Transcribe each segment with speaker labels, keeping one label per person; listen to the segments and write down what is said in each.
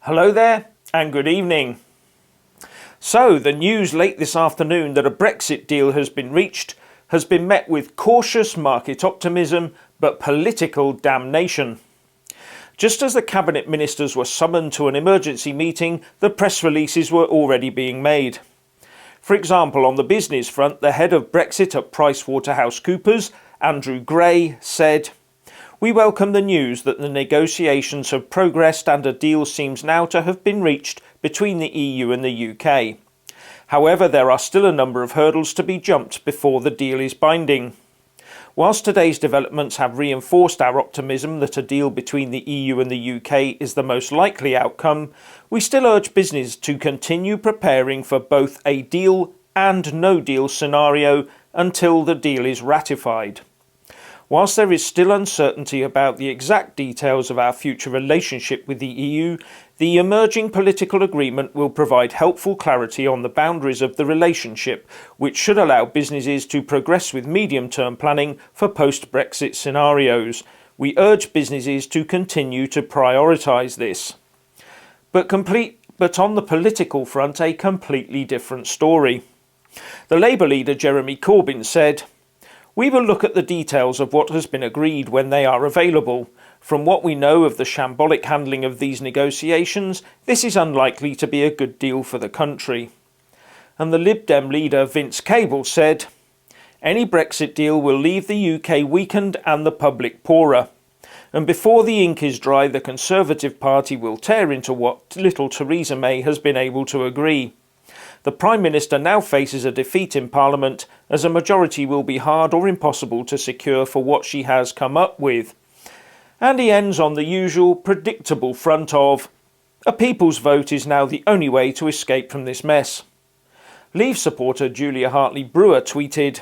Speaker 1: Hello there and good evening. So the news late this afternoon that a Brexit deal has been reached has been met with cautious market optimism but political damnation. Just as the cabinet ministers were summoned to an emergency meeting, the press releases were already being made. For example, on the business front, the head of Brexit at PricewaterhouseCoopers, Andrew Gray, said, "We welcome the news that the negotiations have progressed and a deal seems now to have been reached between the EU and the UK. However, there are still a number of hurdles to be jumped before the deal is binding. Whilst today's developments have reinforced our optimism that a deal between the EU and the UK is the most likely outcome, we still urge business to continue preparing for both a deal and no deal scenario until the deal is ratified. Whilst there is still uncertainty about the exact details of our future relationship with the EU, the emerging political agreement will provide helpful clarity on the boundaries of the relationship, which should allow businesses to progress with medium-term planning for post-Brexit scenarios. We urge businesses to continue to prioritise this." But on the political front, a completely different story. The Labour leader Jeremy Corbyn said, "We will look at the details of what has been agreed when they are available. From what we know of the shambolic handling of these negotiations, this is unlikely to be a good deal for the country." And the Lib Dem leader Vince Cable said, "Any Brexit deal will leave the UK weakened and the public poorer. And before the ink is dry, the Conservative Party will tear into what little Theresa May has been able to agree. The Prime Minister now faces a defeat in Parliament, as a majority will be hard or impossible to secure for what she has come up with." And he ends on the usual predictable front of, "A people's vote is now the only way to escape from this mess." Leave supporter Julia Hartley-Brewer tweeted,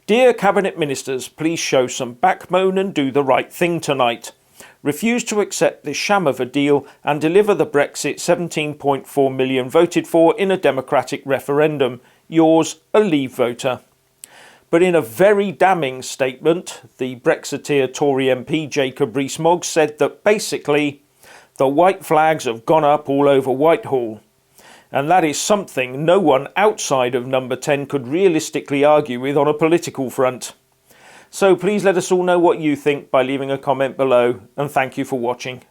Speaker 1: "Dear Cabinet Ministers, please show some backbone and do the right thing tonight. Refuse to accept this sham of a deal and deliver the Brexit 17.4 million voted for in a democratic referendum. Yours, a Leave voter." But in a very damning statement, the Brexiteer Tory MP Jacob Rees-Mogg said that basically, the white flags have gone up all over Whitehall. And that is something no one outside of Number 10 could realistically argue with on a political front. So please let us all know what you think by leaving a comment below, and thank you for watching.